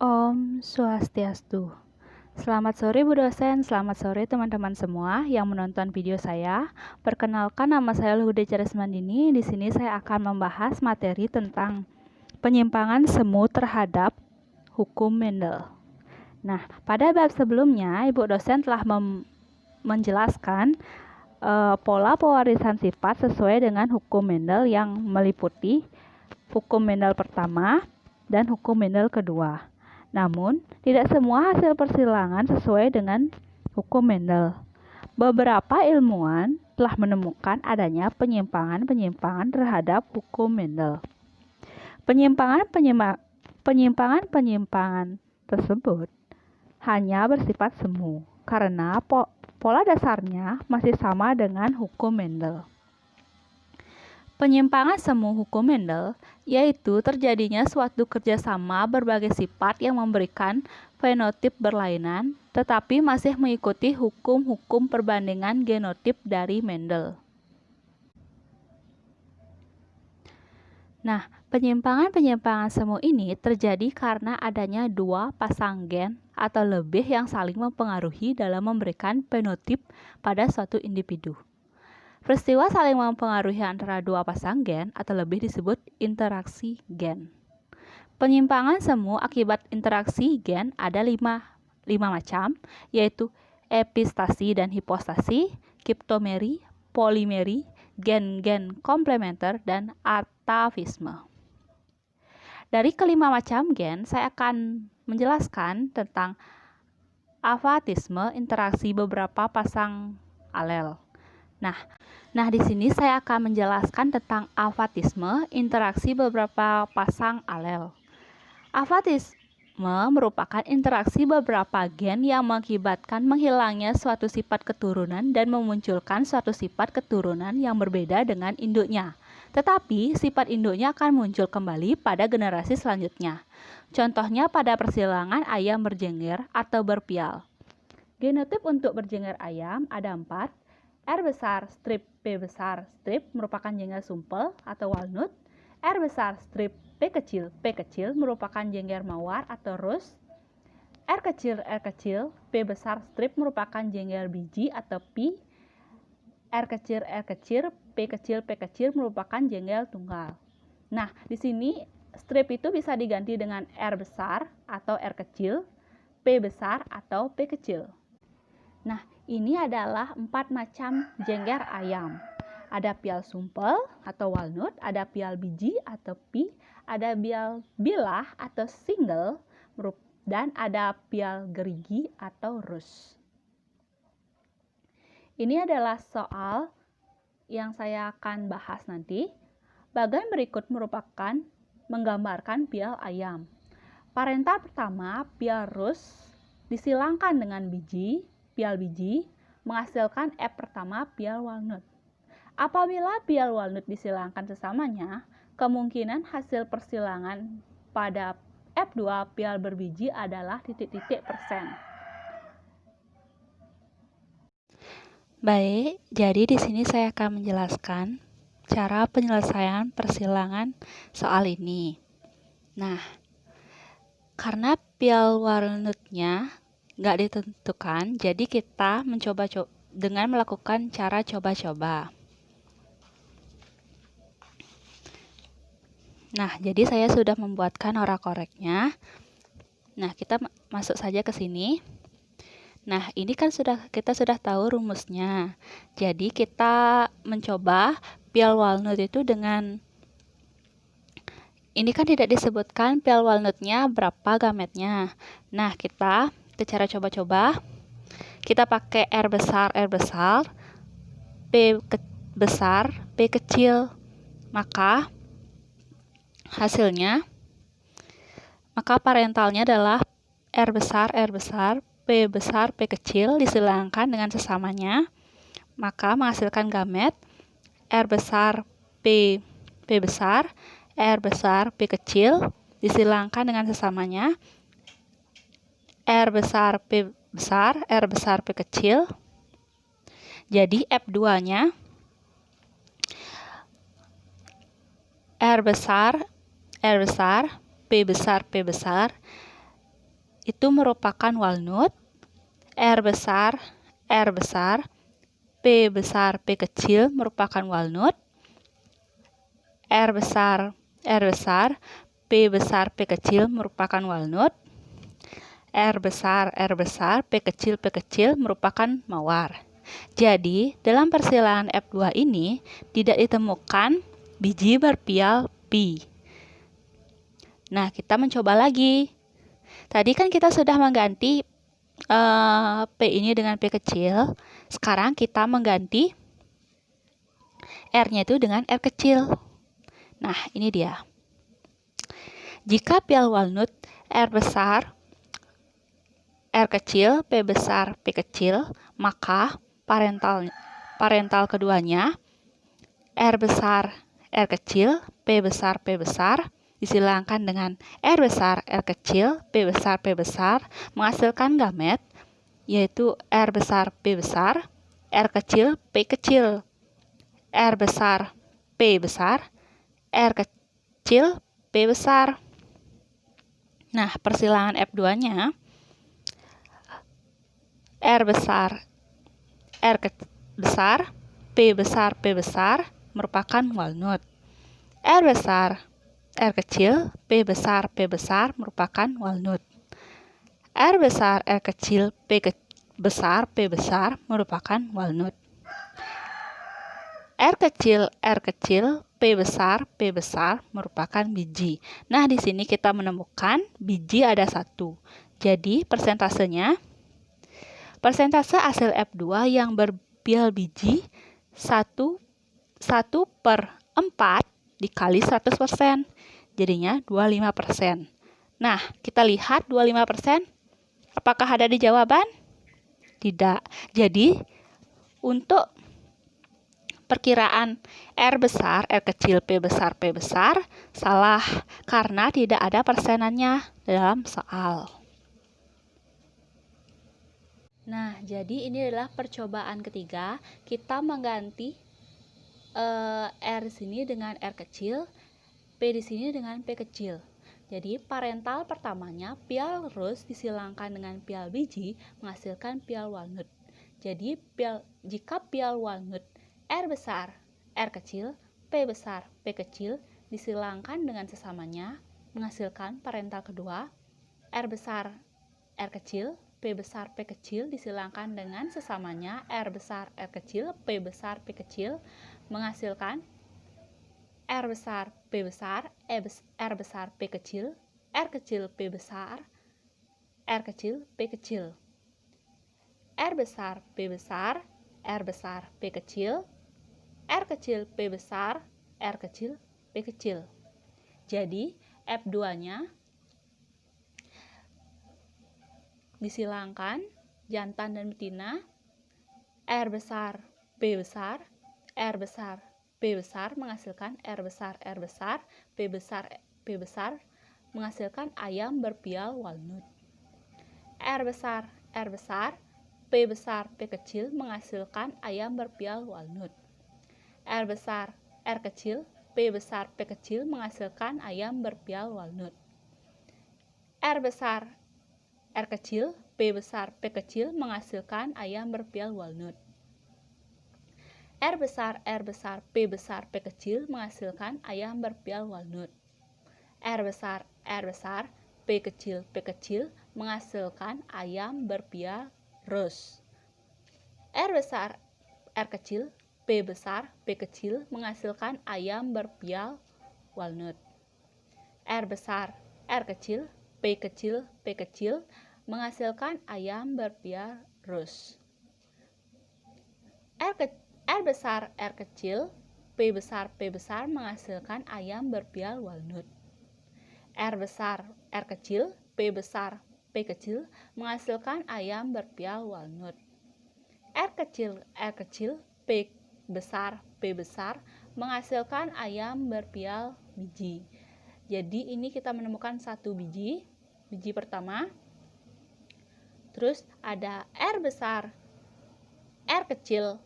Om Swastiastu. Selamat sore Bu dosen, selamat sore teman-teman semua yang menonton video saya. Perkenalkan, nama saya Luhude Charismandini. Di sini saya akan membahas materi tentang penyimpangan semu terhadap hukum Mendel. Nah, pada bab sebelumnya Ibu dosen telah menjelaskan pola pewarisan sifat sesuai dengan hukum Mendel yang meliputi hukum Mendel pertama dan hukum Mendel kedua. Namun, tidak semua hasil persilangan sesuai dengan hukum Mendel. Beberapa ilmuwan telah menemukan adanya penyimpangan-penyimpangan terhadap hukum Mendel. Penyimpangan-penyimpangan tersebut hanya bersifat semu karena pola dasarnya masih sama dengan hukum Mendel. Penyimpangan semu hukum Mendel yaitu terjadinya suatu kerjasama berbagai sifat yang memberikan fenotip berlainan, tetapi masih mengikuti hukum-hukum perbandingan genotip dari Mendel. Nah, penyimpangan-penyimpangan semu ini terjadi karena adanya dua pasang gen atau lebih yang saling mempengaruhi dalam memberikan fenotip pada suatu individu. Peristiwa saling mempengaruhi antara dua pasang gen atau lebih disebut interaksi gen. Penyimpangan semu akibat interaksi gen ada lima macam, yaitu epistasi dan hipostasi, kiptomeri, polimeri, gen-gen komplementer, dan atavisme. Dari kelima macam gen, saya akan menjelaskan tentang avatisme, interaksi beberapa pasang alel. Nah, di sini saya akan menjelaskan tentang avatisme, interaksi beberapa pasang alel. Avatisme merupakan interaksi beberapa gen yang mengakibatkan menghilangnya suatu sifat keturunan dan memunculkan suatu sifat keturunan yang berbeda dengan induknya. Tetapi, sifat induknya akan muncul kembali pada generasi selanjutnya. Contohnya pada persilangan ayam berjengger atau berpial. Genotip untuk berjengger ayam ada 4. R besar strip P besar strip merupakan jengger sumpel atau walnut. R besar strip P kecil merupakan jengger mawar atau rose. R kecil P besar strip merupakan jengger biji atau pea. R kecil P kecil merupakan jengger tunggal. Nah, di sini strip itu bisa diganti dengan R besar atau R kecil, P besar atau P kecil. Nah, ini adalah 4 macam jengger ayam. Ada pial sumpel atau walnut, ada pial biji atau pea, ada pial bilah atau single, dan ada pial gerigi atau rus. Ini adalah soal yang saya akan bahas nanti. Bagian berikut merupakan menggambarkan pial ayam. Parental pertama, pial rus, disilangkan dengan pial biji, menghasilkan F pertama pial walnut. Apabila pial walnut disilangkan sesamanya, kemungkinan hasil persilangan pada F2 pial berbiji adalah titik-titik persen. Baik, jadi di sini saya akan menjelaskan cara penyelesaian persilangan soal ini. Nah, karena pial walnutnya nggak ditentukan, jadi kita mencoba dengan melakukan cara coba-coba. Nah, jadi saya sudah membuatkan orakoreknya. Nah, kita masuk saja ke sini. Nah, ini kan kita sudah tahu rumusnya. Jadi kita mencoba pial walnut itu dengan ini kan tidak disebutkan pial walnutnya berapa gametnya. Nah, kita cara coba-coba, kita pakai R besar, P besar, P kecil, maka hasilnya, maka parentalnya adalah R besar, P besar, P kecil, disilangkan dengan sesamanya, maka menghasilkan gamet R besar, P besar, R besar, P kecil, disilangkan dengan sesamanya, R besar, P besar, R besar, P kecil. Jadi F2-nya R besar, P besar, itu merupakan walnut, R besar, P besar, P kecil merupakan walnut, R besar, P besar, P kecil merupakan walnut, R besar, P kecil merupakan mawar. Jadi, dalam persilangan F2 ini tidak ditemukan biji berpial pi. Nah, kita mencoba lagi. Tadi kan kita sudah mengganti P ini dengan P kecil. Sekarang kita mengganti R-nya itu dengan R kecil. Nah, ini dia. Jika pial walnut R besar, R kecil, P besar, P kecil, maka parental keduanya R besar, R kecil, P besar, P besar disilangkan dengan R besar, R kecil, P besar, P besar menghasilkan gamet yaitu R besar, P besar, R kecil, P kecil, R besar, P besar, R kecil, P besar. Nah, persilangan F2-nya R besar, P besar merupakan walnut. R besar, R kecil, P besar merupakan walnut. R besar, R kecil, P besar merupakan walnut. R kecil, P besar merupakan biji. Nah, di sini kita menemukan biji ada 1. Jadi, persentase hasil F2 yang berpial biji 1/4 dikali 100%. Jadinya 25%. Nah, kita lihat 25%. Apakah ada di jawaban? Tidak. Jadi, untuk perkiraan R besar, R kecil, P besar, salah karena tidak ada persenannya dalam soal. Nah, jadi ini adalah percobaan ketiga. Kita mengganti R di sini dengan R kecil, P di sini dengan P kecil. Jadi, parental pertamanya pial rose disilangkan dengan pial biji menghasilkan pial walnut. Jadi, jika pial walnut R besar, R kecil, P besar, P kecil disilangkan dengan sesamanya menghasilkan parental kedua R besar, R kecil, P besar, P kecil disilangkan dengan sesamanya R besar, R kecil, P besar, P kecil menghasilkan R besar, P besar, R besar, P kecil, R kecil, P besar, R kecil, P kecil. R besar, P besar, R besar, P kecil, R kecil, P besar, R kecil, P kecil. Jadi, F2-nya disilangkan jantan dan betina, R besar, P besar, R besar, P besar menghasilkan R besar, P besar, P besar menghasilkan ayam berpial walnut. R besar, P besar, P kecil menghasilkan ayam berpial walnut. R besar, R kecil, P besar, P kecil menghasilkan ayam berpial walnut. R besar, R kecil, P besar, P kecil menghasilkan ayam berpial walnut. R besar, P besar, P kecil menghasilkan ayam berpial walnut. R besar, P kecil, P kecil menghasilkan ayam berpial rose. R besar, R kecil, P besar, P kecil menghasilkan ayam berpial walnut. R besar, R kecil, P kecil, P kecil menghasilkan ayam berpial rose. R besar, R kecil, P besar, P besar menghasilkan ayam berpial walnut. R besar, R kecil, P besar, P kecil menghasilkan ayam berpial walnut. R kecil, P besar, P besar menghasilkan ayam berpial biji. Jadi ini kita menemukan 1 biji pertama. Terus ada R besar, R kecil,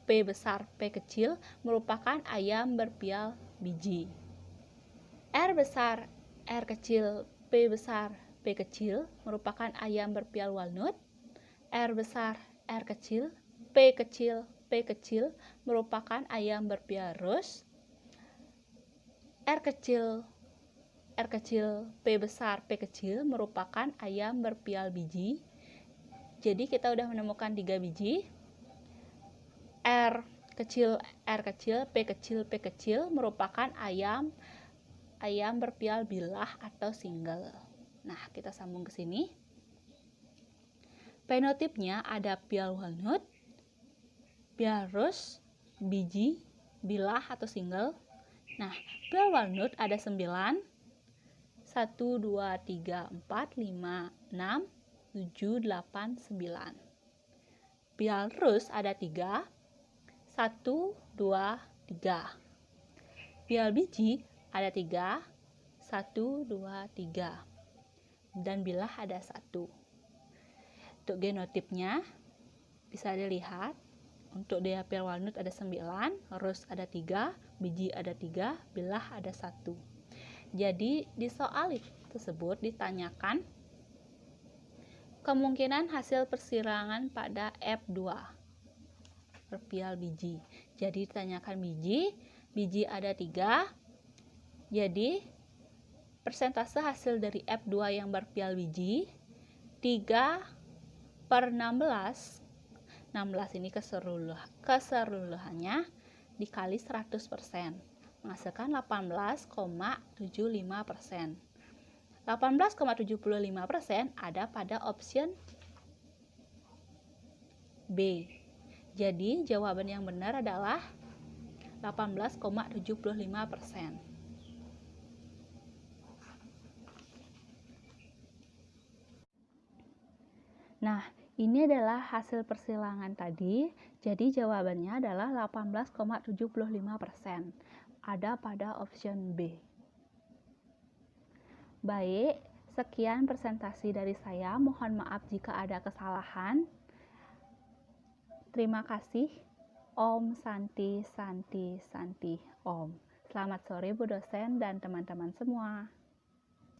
P besar, P kecil merupakan ayam berpial biji. R besar, R kecil, P besar, P P kecil merupakan ayam berpial walnut. R besar, R kecil, P kecil merupakan ayam berpial rose. R kecil, P besar, P kecil merupakan ayam berpial biji. Jadi kita udah menemukan 3 biji. R kecil, P kecil merupakan ayam berpial bilah atau single. Nah, kita sambung ke sini. Fenotipnya ada pial walnut, pial rose, biji, bilah atau single. Nah, pial walnut ada 9. 1, 2, 3, 4, 5, 6, 7, 8, 9. Pial rose ada 3. 1, 2, 3. Pial biji ada 3. 1, 2, 3. Dan bilah ada 1. Untuk genotipnya bisa dilihat. Untuk dia pial walnut ada 9, rose ada 3, biji ada 3, bilah ada 1. Jadi di soal tersebut ditanyakan kemungkinan hasil persilangan pada F2 berpial biji. Jadi ditanyakan biji ada 3. Jadi persentase hasil dari F2 yang berpial biji 3/16. 16 ini keseluruhannya dikali 100%, menghasilkan 18,75%. 18,75% ada pada option B. Jadi jawaban yang benar adalah 18,75%. Nah, ini adalah hasil persilangan tadi. Jadi jawabannya adalah 18,75%. Ada pada option B. Baik, sekian presentasi dari saya. Mohon maaf jika ada kesalahan. Terima kasih. Om Santi Santi Santi Om. Selamat sore Bu dosen dan teman-teman semua.